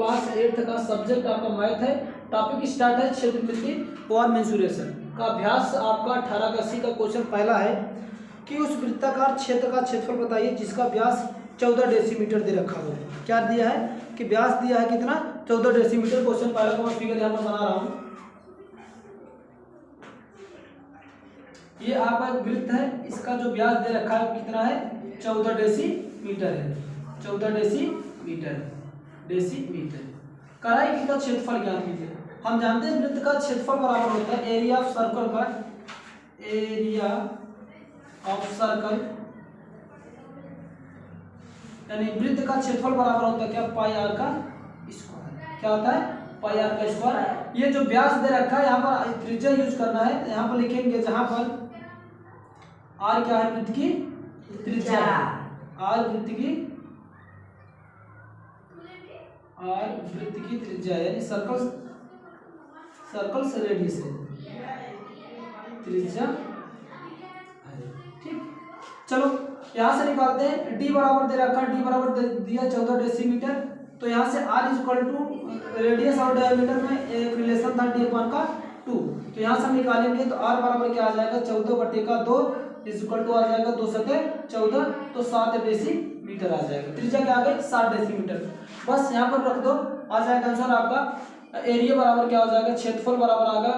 Class 8 का subject आपका math है। टॉपिक स्टार्ट है क्षेत्रफल और मेंसुरेशन का अभ्यास। आपका 18 का 80 का क्वेश्चन पहला है कि उस वृत्ताकार क्षेत्र का क्षेत्रफल बताइए जिसका व्यास 14 डेसीमीटर दे रखा हो। क्या दिया है कि व्यास दिया है कितना, 14 डेसीमीटर। क्वेश्चन पहला का मैं फिगर यहाँ पर बना रहा हूँ। ये आपका एक वृत्त है, इसका जो व्यास दे रखा है कितना है, 14 डेसीमीटर है। 14 डेसीमीटर कराई का क्षेत्रफल ज्ञात कीजिए। हम जानते हैं वृत्त का क्षेत्रफल बराबर होता है एरिया ऑफ सर्कल का, एरिया ऑफ सर्कल यानी वृत्त का क्षेत्रफल बराबर होता है क्या, पाई आर का स्क्वायर। क्या होता है, पाई आर का स्क्वायर। ये जो व्यास दे रखा है यहाँ पर त्रिज्या यूज करना है। यहाँ पर लिखेंगे जहां पर आर क्या है, वृत्त की त्रिज्या, आर वृत्त की त्रिज्या यानी सर्कल से रेडियस है त्रिज्या। ठीक, चलो यहां से निकालते हैं। डी बराबर दे रखा है, डी बराबर दिया 14 डेसीमीटर। तो यहां से आर इक्वल टू रेडियस और डायमीटर में एक रिलेशन था डी अपॉन का 2। तो यहां से हम निकालेंगे तो आर बराबर क्या आ जाएगा, 14/2 इक्वल टू आ जाएगा 2 सतह 14, तो 7 डेसीमीटर आ जाएगा। त्रिज्या क्या आ गई, 7 डेसीमीटर। बस यहाँ पर रख दो, आ जाएगा आंसर आपका। एरिया बराबर क्या हो जाएगा, क्षेत्रफल बराबर आएगा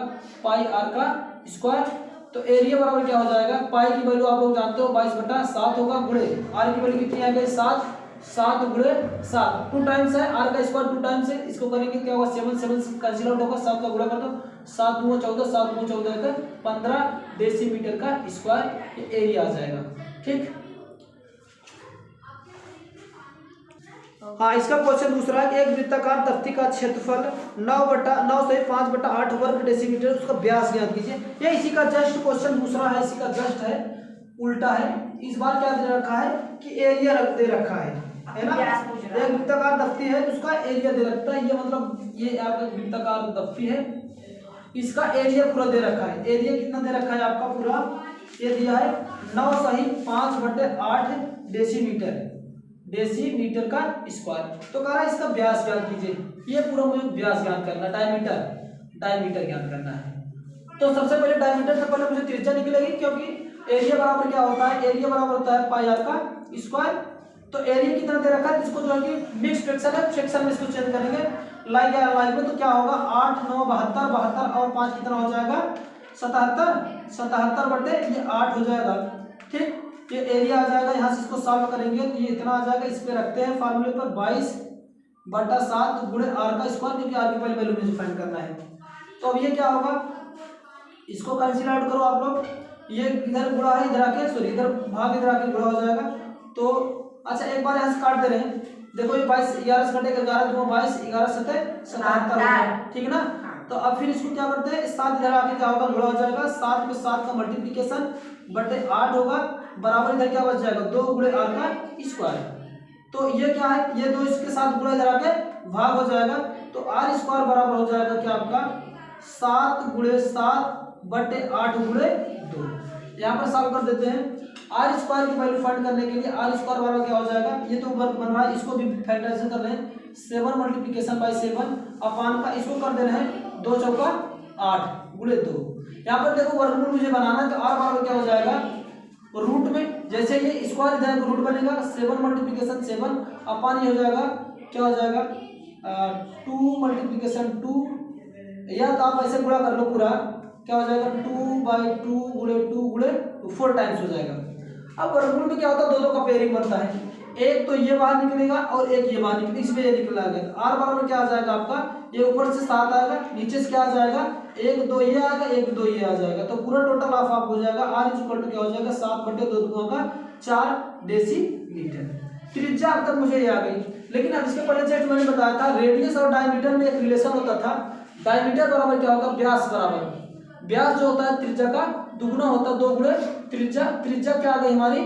पाई आर का स्क्वायर। तो एरिया बराबर क्या हो जाएगा, पाई की वैल्यू आप लोग जानते हो 22/7 होगा, गुणे आर की वैल्यू कितनी आ गई 7, 7 गुणे 7, 2 टाइम्स है आर का स्क्वायर, 2 टाइम्स है। इसको करेंगे क्या होगा, 7 कैंसिल आउट होगा, 7 का गुणा कर दो, 7 दूना 14, 7 दूना 14 का 15 डेसीमीटर का स्क्वायर एरिया आ जाएगा। ठीक, हाँ, इसका क्वेश्चन दूसरा है कि एक वृत्ताकार तख्ती का क्षेत्रफल 9 से 5/8 वर्ग डेसीमीटर, उसका व्यास ज्ञात कीजिए। ये इसी का जस्ट क्वेश्चन दूसरा है, इसी का जस्ट है, उल्टा है। इस बार क्या दे रखा है कि एरिया दे रखा है ना। एक वृत्ताकार तख्ती है, उसका एरिया दे रखता है। ये मतलब ये आपका वृत्ताकार तख्ती है, इसका एरिया पूरा दे रखा है। एरिया कितना दे रखा है आपका पूरा, ये दिया है 9 सही 5/8 डेसीमीटर का स्क्वायर। तो कह रहा है इसका व्यास ज्ञात कीजिए। ये पूरा मुझे व्यास ज्ञात करना है, डायमीटर ज्ञात करना है। तो सबसे पहले डायमीटर से पहले मुझे त्रिज्या निकलेगी, क्योंकि एरिया बराबर क्या होता है, एरिया बराबर होता है पाई आर का स्क्वायर। तो एरिया कितना दे रखा है, इसको जो है कि मिक्स फ्रैक्शन है, फ्रैक्शन में इसको चेंज करेंगे लाइक में। तो क्या होगा 8 9 72 और 5 कितना हो जाएगा 77 ये 8 हो जाएगा। ठीक, ये एरिया आ जाएगा। यहाँ से इसको सॉल्व करेंगे तो ये इतना आ जाएगा। इस पे रखते हैं फार्मूले पर 22/7 गुणे आर का स्क्वायर, क्योंकि आर की पहली वैल्यू मुझे फाइंड करना है। तो अब ये क्या होगा, इसको कैंसिल आउट करो आप लोग। ये इधर गुणा है, इधर आके सॉरी इधर भाग, इधर आके गुणा हो जाएगा। तो अच्छा एक बार यहाँ से काट दे रहे हैं, देखो ये 22 11 से कटेगा 11 2 22 11 7 77, ठीक है ना। तो अब फिर इसको क्या करते हैं, 7 इधर आके क्या होगा, गुणा हो जाएगा। 7 में 7 का मल्टीप्लिकेशन बटे 8 होगा, बराबर इधर क्या बच जाएगा 2 गुणे आर का स्क्वायर। तो ये क्या है, ये 2 इसके साथ गुणा इधर आके भाग हो जाएगा। तो आर स्क्वायर बराबर हो जाएगा क्या आपका 7 गुणे 7 बटे 8 गुणे 2। यहाँ पर सॉल्व कर देते हैं। आर स्क्वायर की वैल्यू फाइंड करने के लिए आर स्क्वायर बराबर क्या हो जाएगा, ये तो वर्ग बन रहा है, इसको भी फैक्टराइजेशन कर रहे हैं। 7 मल्टीप्लिकेशन बाई 7 अपान का इसको कर दे रहे हैं 2 चौका 8 गुणे 2। यहाँ पर देखो वर्गमूल मुझे बनाना है, तो आर बराबर क्या हो जाएगा रूट में, जैसे ये स्क्वायर इधर रूट बनेगा 7 मल्टीप्लिकेशन 7 अपान ये हो जाएगा क्या हो जाएगा 2 मल्टीप्लिकेशन 2, या तो आप ऐसे गुणा कर लो पूरा, क्या हो जाएगा 2/2 गुणे 2 गुणे 4 टाइम्स हो जाएगा। अब वर्गमूल में क्या होता है, 2 का पेयरिंग बनता है, एक तो ये बाहर निकलेगा और एक ये बाहर निकलेगा, इसमें ये निकला गया। आर बराबर क्या आ जाएगा आपका, ये ऊपर से 7 आएगा, नीचे से क्या आ जाएगा 1 2 ये आएगा, 1 2 ये आ जाएगा। तो पूरा टोटल ऑफ आप हो जाएगा आर इक्वल टू क्या हो जाएगा 7/2 का 4 डेसीमीटर। त्रिज्या अब तक मुझे ये आ गई, लेकिन अब इसके पहले जस्ट मैंने बताया था रेडियस और डायमीटर में एक रिलेशन होता था। डायमीटर बराबर क्या होगा, व्यास बराबर, व्यास जो होता है त्रिज्या का दुगुना होता है 2 गुणे त्रिज्या। त्रिज्या क्या आ गई हमारी,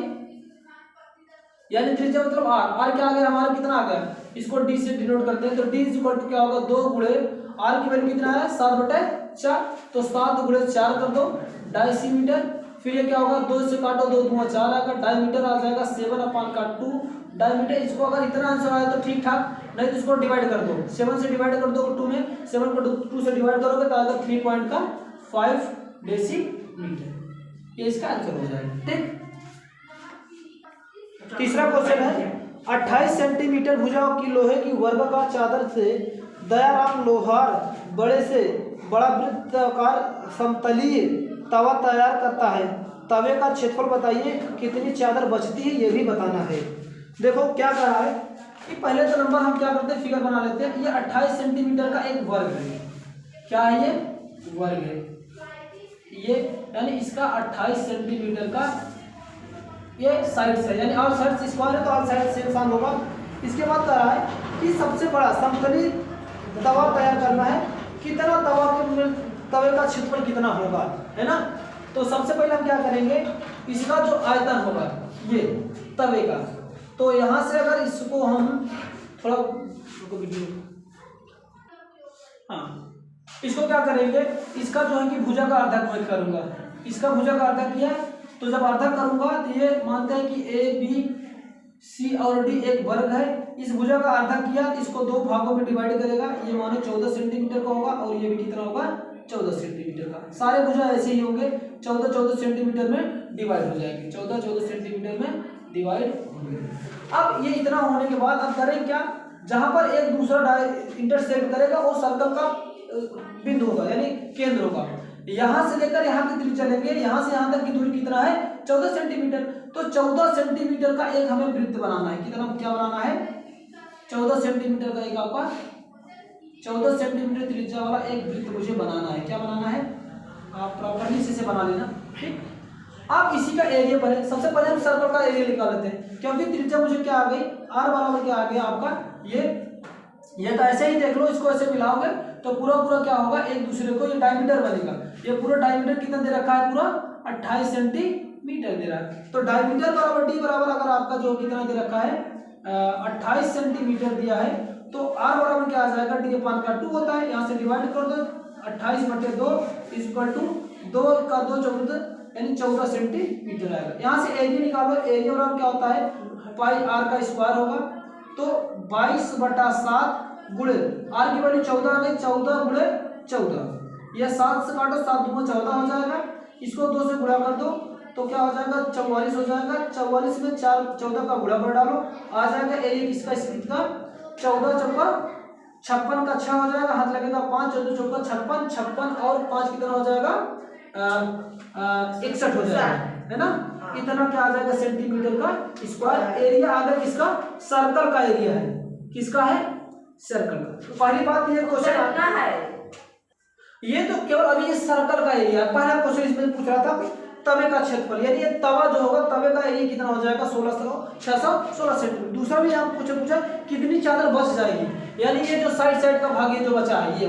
यानी त्रिज्या मतलब आर, आर क्या आ गया हमारा कितना आ गया, इसको डी से डिनोट करते हैं। तो डी इज इक्वल टू क्या होगा 2 गुणे आर की वैल्यू कितना है 7/4, तो 7 गुणे 4 कर दो डेसीमीटर। फिर ये क्या होगा 2 से काटो 2 दूना 4 आएगा, डायमीटर आ जाएगा 7/2 डायमीटर। इसको अगर इतना आंसर आया तो ठीक ठाक, नहीं तो इसको डिवाइड कर दो, 7 से डिवाइड कर दो 2 में, 7 को 2 से डिवाइड करोगे तो आएगा 3.5 डेसीमीटर। ये इसका आंसर हो जाएगा। ठीक, तीसरा क्वेश्चन है 28 सेंटीमीटर भुजाओं की लोहे की वर्गाकार चादर से दयाराम लोहार बड़े से बड़ा वृत्ताकार समतलीय तवा तैयार करता है, तवे का क्षेत्रफल बताइए, कितनी चादर बचती है ये भी बताना है। देखो क्या कर रहा है कि पहले तो नंबर हम क्या करते हैं, फिगर बना लेते हैं। ये 28 सेंटीमीटर का एक वर्ग है, क्या है ये वर्ग है, ये यानी इसका 28 सेंटीमीटर का ये साइड से, यानी ऑल साइड स्क्वायर है तो ऑल साइड सेम सान होगा। इसके बाद कह रहा है कि सबसे बड़ा समतलीय तवा तैयार करना है, कितना तवे का क्षेत्रफल कितना होगा, है ना। तो सबसे पहले हम क्या करेंगे, इसका जो आयतन होगा ये तवे का, तो यहाँ से अगर इसको हम थोड़ा इसको क्या करेंगे, इसका जो है कि भुजा का अर्धक मैं करूंगा, इसका भुजा का अर्धक किया तो जब अर्धक करूंगा तो ये मानते हैं कि ए बी सी और डी एक वर्ग है, इस भुजा का अर्धक किया तो इसको 2 भागों में डिवाइड करेगा, ये मानो 14 सेंटीमीटर का होगा और ये भी कितना होगा 14 सेंटीमीटर का। सारे भुजा ऐसे ही होंगे, 14 सेंटीमीटर में डिवाइड हो जाएंगे, 14 सेंटीमीटर में डिवाइड होंगे। अब ये इतना होने के बाद अब करें क्या, जहां पर एक दूसरा इंटरसेक्ट करेगा वो सर्कल का बिंदु होगा यानी केंद्र होगा, यहां से लेकर यहां की दूरी चलेंगे, यहां से यहां तक की दूरी कितना है 14 सेंटीमीटर। तो 14 सेंटीमीटर का एक हमें वृत्त बनाना है, कितना क्या बनाना है 14 सेंटीमीटर का एक आपका 14 सेंटीमीटर त्रिज्या वाला एक वृत्त मुझे बनाना है। क्या बनाना है, आप प्रॉपर्ली इसे बना लेना। ठीक, अब इसी का एरिया पर है, सबसे पहले हम सर्कल का एरिया निकाल लेते हैं, क्योंकि त्रिज्या मुझे क्या आ गई r बराबर क्या आ गया आपका ये तो ऐसे ही देख लो, इसको ऐसे मिलाओगे तो पूरा क्या होगा, एक दूसरे को ये डायमीटर बनेगा। ये पूरा डायमीटर कितना दे रखा है, पूरा 28 सेंटीमीटर दे रहा है। तो डायमीटर बराबर डी बराबर अगर आपका जो कितना दे रखा है 28 सेंटीमीटर दिया है, तो r बराबर क्या आ जाएगा, डी अपान का 2 होता है, यहाँ से डिवाइड कर दो 28/2 इक्वल टू 2 का 2 14 यानी 14 सेंटीमीटर आएगा। यहाँ से एरिया निकालो, एरिया बराबर क्या होता है पाई r का स्क्वायर होगा, तो 22/7 गुणे r की वैल्यू 14 आ गई, 14 गुणे 14, यह 7 से काटो 7 दूना 14 हो जाएगा, इसको 2 से गुणा कर दो तो क्या हो जाएगा 44 हो जाएगा, 44 में 14 का गुणा कर डालो, आ जाएगा एरिया किसका स्क्वायर का 14 चौका 56 का 6 हो जाएगा, हाथ लगेगा 5 14 चौका 56, 56 और 5 कितना हो जाएगा 61 हो जाएगा, है ना। इतना क्या आ जाएगा सेंटीमीटर का स्क्वायर एरिया आ गया, किसका सर्कल का एरिया है, किसका है सर्कल का। तो पहली बात ये क्वेश्चन है, ये तो केवल अभी ये सर्कल का एरिया, पहला क्वेश्चन इसमें पूछ रहा था तवे का क्षेत्रफल, यानी ये तवा जो होगा तवे का एरिया कितना हो जाएगा 616 सेंटीमीटर। दूसरा भी यहाँ पूछा कितनी चादर बच जाएगी, यानी ये जो साइड का भाग ये जो बचा है ये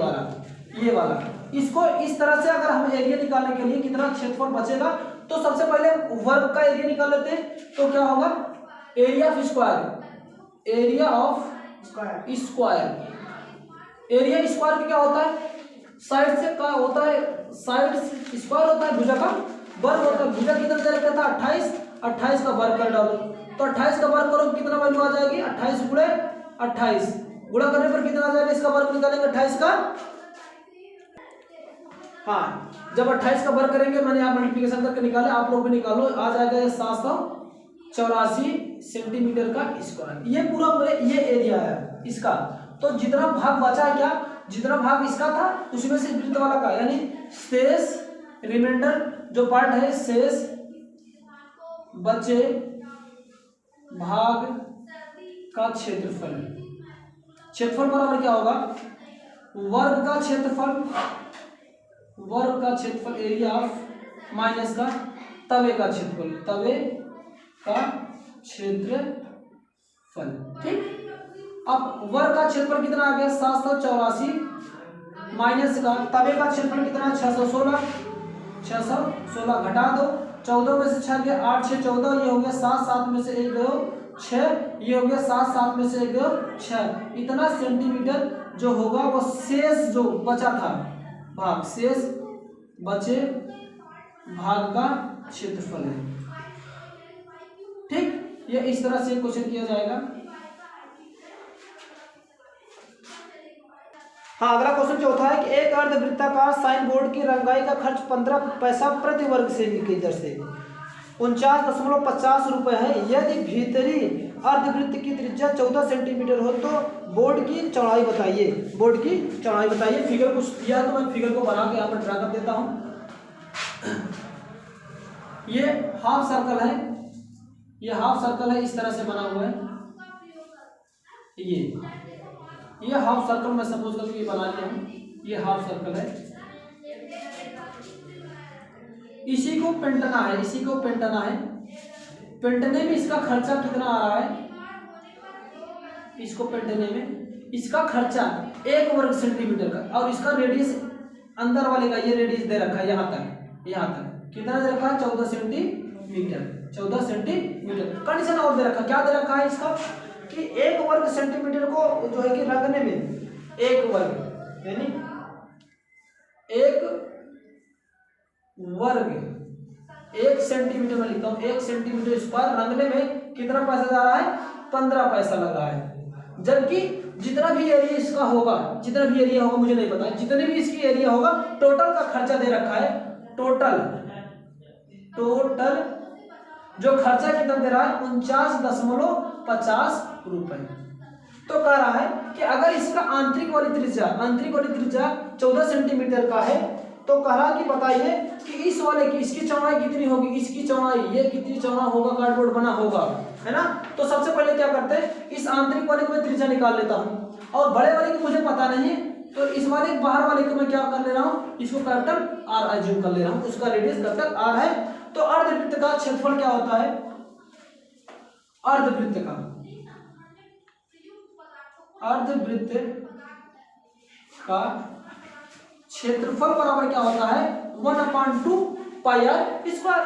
वाला इसको इस तरह से अगर हम एरिया निकालने के लिए कितना क्षेत्रफल बचेगा, तो सबसे पहले वर्ग का एरिया निकाल लेते हैं। तो क्या होगा area of square, area square क्या होता है, साइड से क्या होता है, साइड स्क्वायर होता है, भुजा का वर्ग होता है। भुजा कितना दे रखा था 28 का वर्ग कर डालो, तो 28 का वर्ग करो कितना वैल्यू आ जाएगी 28 गुणे 28 गुणा करने पर कितना आ जाएगा, इसका वर्ग निकालेंगे 28 का, हाँ जब 28 का वर्ग करेंगे, मैंने आप मल्टीप्लिकेशन करके निकाले, आप लोग भी निकालो, आ जाएगा ये 784 सेंटीमीटर का स्क्वायर। ये पूरा ये एरिया है इसका। तो जितना भाग बचा है क्या, जितना भाग इसका था उसमें से वृत्त वाला का, यानी शेष रिमाइंडर जो पार्ट है शेष बचे भाग का क्षेत्रफल बराबर क्या होगा वर्ग का क्षेत्रफल एरिया ऑफ माइनस का तवे का क्षेत्रफल। ठीक, अब वर्ग का क्षेत्रफल कितना आ गया 784 माइनस का तवे का क्षेत्रफल कितना 616 घटा दो, 14 में से 6 गया 8 6 14, ये हो गया 7 7 में से 1 गयो 6, ये हो गया 7 7 में से 1 गयो 6। इतना सेंटीमीटर जो होगा वो शेष जो बचा था भाग, शेष बचे भाग का क्षेत्रफल है। ठीक, ये इस तरह से क्वेश्चन किया जाएगा। हाँ, अगला क्वेश्चन चौथा है कि एक अर्धवृत्ताकार साइन बोर्ड की रंगाई का खर्च 15 पैसा प्रति वर्ग सेमी की दर से 49.50 रुपये है। यदि भीतरी अर्धवृत्त की त्रिज्या 14 सेंटीमीटर हो तो बोर्ड की चौड़ाई बताइए। बोर्ड की चौड़ाई बताइए। फिगर कुछ दिया तो मैं फिगर को बना के यहाँ पर ड्रा कर देता हूँ। ये हाफ सर्कल है, ये हाफ सर्कल है, इस तरह से बना हुआ है। ये हाफ सर्कल मैं सपोज करके ये बना लिया हूँ। ये हाफ सर्कल है, इसी को पेंटना है, इसी को पेंटना है। पेंटने में इसका खर्चा कितना आ रहा है? इसको पेंटने में इसका खर्चा 1 वर्ग सेंटीमीटर का, और इसका रेडियस अंदर वाले का ये रेडियस दे रखा है यहाँ तक, यहाँ तक कितना दे रखा है? 14 सेंटीमीटर, 14 सेंटीमीटर। कंडीशन और दे रखा, क्या दे रखा है इसका कि 1 वर्ग सेंटीमीटर को जो है कि रखने में 1 वर्ग यानी 1 वर्ग 1 सेंटीमीटर में लिखता हूँ, 1 सेंटीमीटर स्क्वायर रंगने में कितना पैसा जा रहा है? 15 पैसा लग रहा है। जबकि जितना भी एरिया इसका होगा, जितना भी एरिया होगा मुझे नहीं पता, जितने भी इसकी एरिया होगा टोटल का खर्चा दे रखा है। टोटल जो खर्चा कितना दे रहा है? 49.50 रुपए। तो कह रहा है कि अगर इसका आंतरिक वाली त्रिज्या 14 सेंटीमीटर का है तो कह रहा कि बताइए कि इस वाले की इसकी चौड़ाई कितनी होगी? इसकी चौड़ाई ये कितनी चौड़ा होगा? कार्डबोर्ड बना होगा, है ना। तो सबसे पहले क्या करते हैं, इस आंतरिक वाले को मैं त्रिज्या निकाल लेता हूँ, और बड़े वाले की मुझे पता नहीं है तो इस वाले बाहर वाले को मैं क्या कर ले रहा हूँ? इसको कैपिटल आर अज्यूम कर ले रहा हूँ, उसका रेडियस कैपिटल आर है। तो अर्धवृत्त का क्षेत्रफल क्या होता है? अर्धवृत्त का क्षेत्रफल बराबर क्या होता है? 1/2 पाई आर स्क्वायर।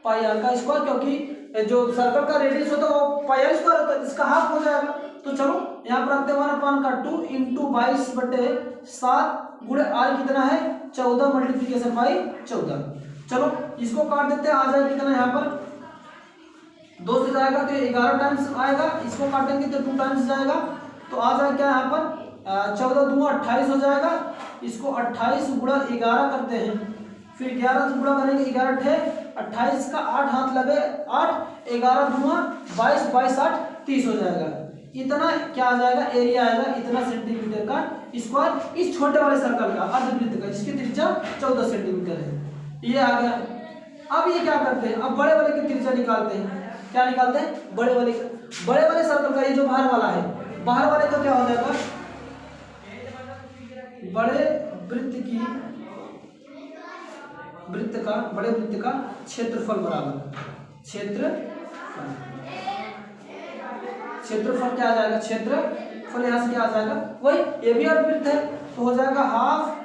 पाई आर का स्क्वायर, क्योंकि जो सर्कल का रेडियस होता है वो पाई आर स्क्वायर होता है, इसका हाफ हो जाएगा। तो चलो यहाँ पर रखते हैं 1/2 इंटू 22/7 गुणे आर कितना है? 14 मल्टीप्लीकेशन बाई 14। चलो इसको काट देते हैं, आ जाएगा कितना यहाँ पर 2 से जाएगा तो 11 टाइम्स आएगा, इसको काटेंगे तो 2 टाइम्स जाएगा, तो आ जाएगा क्या यहाँ पर 14 दूना 28 हो जाएगा। इसको 28 गुणा 11 करते हैं, फिर 11 से गुणा करेंगे, 11 ठे 28 का 8 हाथ लगे 8, 11 दूना 22, 22 8 30 हो जाएगा। इतना क्या आ जाएगा? एरिया आएगा इतना सेंटीमीटर का स्क्वायर इस छोटे वाले सर्कल का, अर्धवृत्त का, जिसकी त्रिज्या 14 सेंटीमीटर है। ये आ गया। अब ये क्या करते हैं? अब बड़े वाले की त्रिज्या निकालते हैं। क्या निकालते हैं? बड़े वाले सर्कल का, ये जो बाहर वाला है, बाहर वाले का क्या हो जाएगा? बड़े वृत्त का क्षेत्रफल बराबर क्षेत्रफल क्या आ जाएगा? क्षेत्रफल यहाँ से क्या आ जाएगा? वही ये भी अर्धवृत्त है तो हो जाएगा हाफ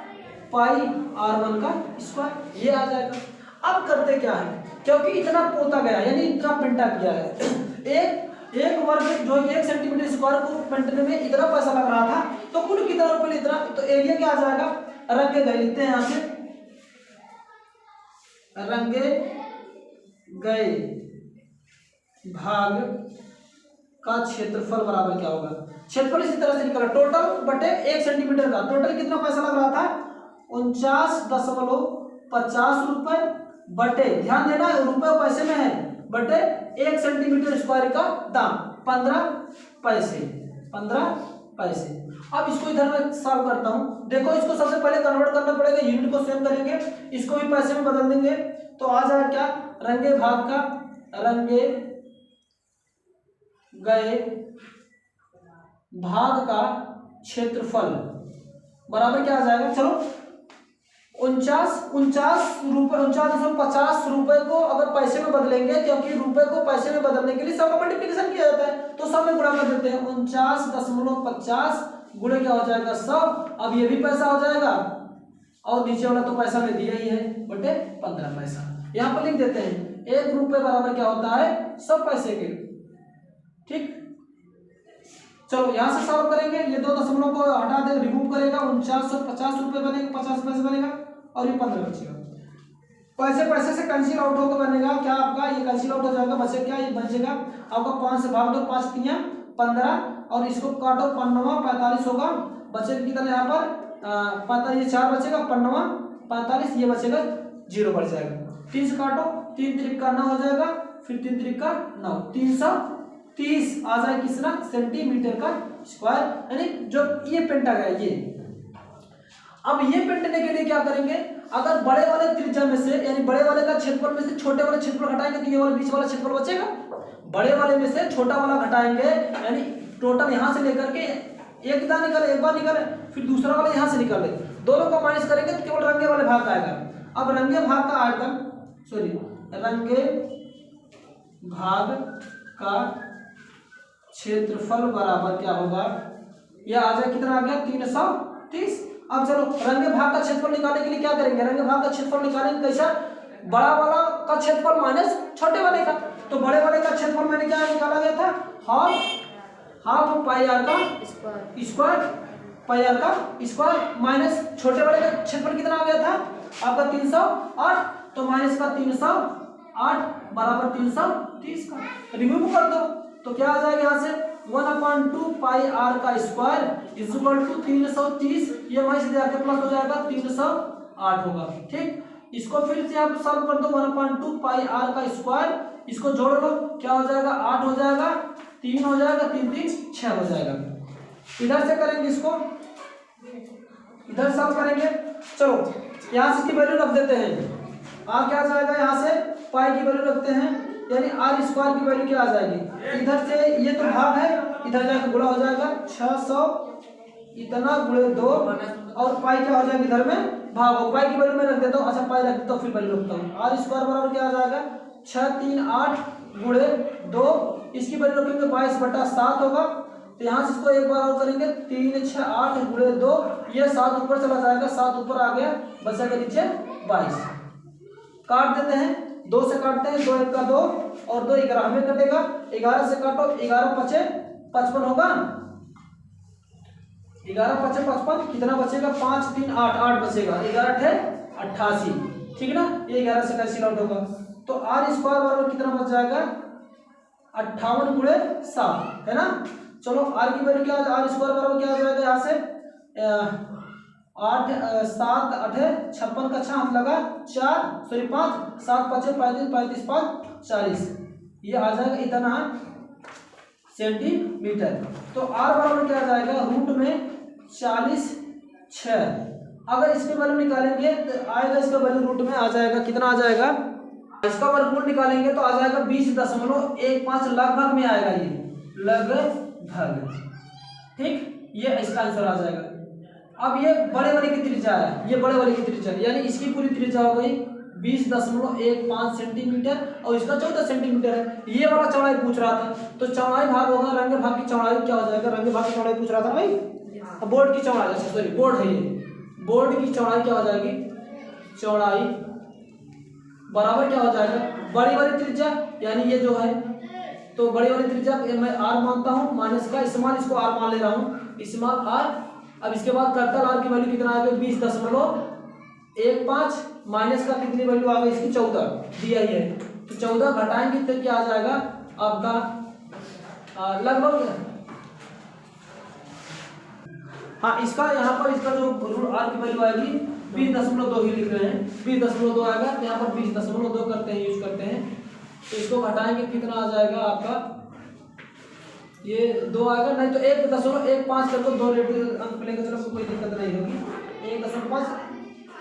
पाई r1 का स्क्वायर, ये आ जाएगा। अब करते क्या है, क्योंकि इतना पोता गया यानी इतना पेंटा किया है, एक वर्ग जो 1 सेंटीमीटर स्क्वायर को पेंटने में इतना पैसा लग रहा था, तो कुल कितना रुपये इतना, तो एरिया क्या आ जाएगा? रंगे गए लिखते हैं यहाँ से, रंगे गए भाग का क्षेत्रफल बराबर क्या होगा? क्षेत्रफल इसी तरह से निकला, टोटल बटे 1 सेंटीमीटर का, टोटल कितना पैसा लग रहा था? 49.50 रुपए बटे, ध्यान देना रुपए पैसे में है, बटे 1 सेंटीमीटर स्क्वायर का दाम 15 पैसे। अब इसको इधर मैं सॉल्व करता हूँ। देखो इसको सबसे पहले कन्वर्ट करना पड़ेगा, यूनिट को सेम करेंगे, इसको भी पैसे में बदल देंगे, तो आ जाएगा क्या? रंगे गए भाग का क्षेत्रफल बराबर क्या आ जाएगा? चलो 49.50 रुपए को अगर पैसे में बदलेंगे, क्योंकि रुपए को पैसे में बदलने के लिए सब का मल्टीप्लिकेशन किया जाता है, तो सब में गुणा कर देते हैं। 49.50 गुणे क्या हो जाएगा? 100। अब ये भी पैसा हो जाएगा, और नीचे वाला तो पैसा में दिया ही है, बटे 15 पैसा। यहाँ पर लिख देते हैं 1 रुपये बराबर क्या होता है? 100 पैसे के। ठीक, चलो यहाँ से सॉल्व करेंगे, ये 2 दशमलव को हटा दे, रिमूव करेगा, 4950 रुपये बनेगा, 50 पैसे बनेगा, और ये 15 बचेगा। पैसे से कैंसिल आउट होकर बनेगा क्या आपका? ये कैंसिल आउट हो जाएगा, बचे क्या? ये बचेगा आपका 5 से भाग दो, 5 तियां 15, और इसको काटो 15 45 होगा, बचेगा कितना यहाँ पर 45, ये 4 बचेगा, 5 45, ये बचेगा 0 बढ़ जाएगा। 3 से काटो, 3 त्रिक का 9 हो जाएगा, फिर 3 त्रिक का 9, 330 आ जाएगा कितना सेंटीमीटर का स्क्वायर, यानी जो ये पेंटा गया ये। अब ये पेंटने के लिए क्या करेंगे, अगर बड़े वाले त्रिज्या में से यानी बड़े वाले का क्षेत्रफल में से छोटे वाले क्षेत्रफल घटाएंगे तो ये वाला बीच वाला क्षेत्रफल बचेगा। बड़े वाले में से छोटा वाला घटाएंगे यानी टोटल यहाँ से लेकर के एक बार निकाले, फिर दूसरा वाला यहाँ से निकाले, दोनों को माइनस करेंगे तो केवल रंगे वाले भाग का आएगा। अब रंगे भाग का आयतन रंगे भाग का क्षेत्रफल बराबर क्या होगा, यह आ जाए कितना आ गया 330। अब चलो रंगे भाग का क्षेत्रफल निकालने के लिए क्या करेंगे, रंगे भाग का क्षेत्रफल निकालेंगे कैसा, बड़ा वाला का क्षेत्रफल माइनस छोटे वाले का। तो बड़े वाले का क्षेत्रफल मैंने क्या निकाला गया था, हाफ पाई आर का स्क्वायर, पाई आर का स्क्वायर माइनस छोटे वाले का क्षेत्रफल कितना आ गया था आपका 308, तो माइनस का 308 बराबर 330 का रिमूव कर दो तो क्या आ जाएगा यहाँ से 1/2 पाई आर का स्क्वायर इज इक्वल टू 330, ये वहीं से जाके प्लस हो जाएगा 308 होगा। ठीक, इसको फिर से आप सॉल्व कर दो 1/2 पाई आर का स्क्वायर, इसको जोड़ लो क्या हो जाएगा 8 हो जाएगा, 3 हो जाएगा, 3 3 6 हो जाएगा। इधर से करेंगे इसको, इधर सॉल्व करेंगे। चलो यहाँ से की वैल्यू रख देते हैं, आ क्या जाएगा यहाँ से पाई की वैल्यू रखते हैं यानी आर स्क्वायर की वैल्यू क्या आ जाएगी, इधर से ये तो भाग है इधर जाकर गुणा हो जाएगा 600 इतना गुणे 2 और पाई क्या हो जाएगा इधर में भाग हो, पाई की वैल्यू मैं रख देता हूँ, अच्छा पाई रख देता हूँ फिर वैल्यू रखता हूँ। आर स्क्वायर बराबर क्या आ जाएगा 638 गुणे 2, इसकी वैल्यू रखेंगे 22/7 होगा, तो यहाँ से इसको एक बार और करेंगे 368 गुणे 2, ये 7 ऊपर चला जाएगा, 7 ऊपर आ गया, बचेगा नीचे 22। काट देते हैं, 2 से काटते हैं, 2 1 का 2 और 2 11 हमें कटेगा, 11 से काटो 11 5 55 होगा, 11 5 55 कितना बचेगा 5 3 8 8 बचेगा, 11 8 88, ठीक ना, ये 11 से कैंसिल आउट होगा, तो आर स्क्वायर बराबर कितना बच जाएगा 58 गुणे 7 है ना। चलो आर की वैल्यू क्या, आर स्क्वायर बराबर क्या आ जाएगा यहाँ से 8 7 8 56 का 6 हाथ लगा 5 7 5 35 35 5 40, ये आ जाएगा इतना सेंटीमीटर। तो आर बराबर क्या आ जाएगा रूट में 46। अगर इसके वैल्यू निकालेंगे तो आएगा, इसका वैल्यू रूट में आ जाएगा कितना आ जाएगा, इसका वर्गमूल निकालेंगे तो आ जाएगा 20.15 लगभग में आएगा, ये लगभग, ठीक, ये इसका आंसर आ जाएगा। अब ये बड़े वाले की त्रिज्या है, ये बड़े वाले की त्रिज्या यानी इसकी पूरी त्रिज्या हो गई 20.15 सेंटीमीटर और इसका 14 सेंटीमीटर है, ये वाला चौड़ाई पूछ रहा था, तो चौड़ाई भाग होगा रंग भाग की चौड़ाई क्या हो जाएगा, रंग भाग की चौड़ाई पूछ रहा था भाई, बोर्ड की चौड़ाई, सॉरी बोर्ड है ये, बोर्ड की चौड़ाई क्या हो जाएगी, चौड़ाई बराबर क्या हो जाएगा बड़ी वाली त्रिज्या यानी ये जो है, तो बड़ी वाली त्रिज्या मैं आर मानता हूँ, माइनस का स्मॉल इसको आर मान ले रहा हूँ, स्मॉल आर। अब इसके बाद कैपिटल आर की वैल्यू कितना आ गया 20.15 माइनस का कितनी वैल्यू आ गई इसकी 14 दिया ही है, तो 14 घटाएंगे तो क्या आ जाएगा आपका लगभग, हाँ इसका यहाँ पर इसका जो आर की वैल्यू आएगी 20.2 ही लिख रहे हैं, 20.2 आएगा, तो यहाँ पर 20.2 करते हैं यूज करते हैं, तो इसको घटाएंगे कितना आ जाएगा आपका, ये 2 आएगा, नहीं तो 1.15 कर दो, 2 रेट अंक मिलेगा, चलो कोई दिक्कत नहीं होगी, 1.5,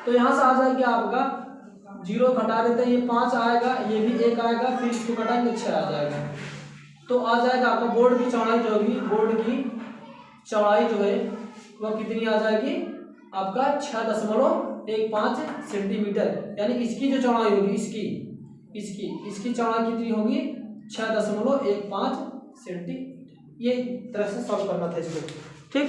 तो यहाँ से आ जाएगा आपका 0 घटा देते हैं, ये 5 आएगा, ये भी 1 आएगा, फिर इसको घटाएंगे 6 आ जाएगा, तो आ जाएगा आपका बोर्ड की चौड़ाई जो होगी, बोर्ड की चौड़ाई जो है वह कितनी आ जाएगी आपका 6.15 सेंटीमीटर, यानी इसकी जो चौड़ाई होगी इसकी चौड़ाई कितनी होगी 6.15 सेंटीमीटर। ये तरह से सॉल्व करना था इसको, ठीक।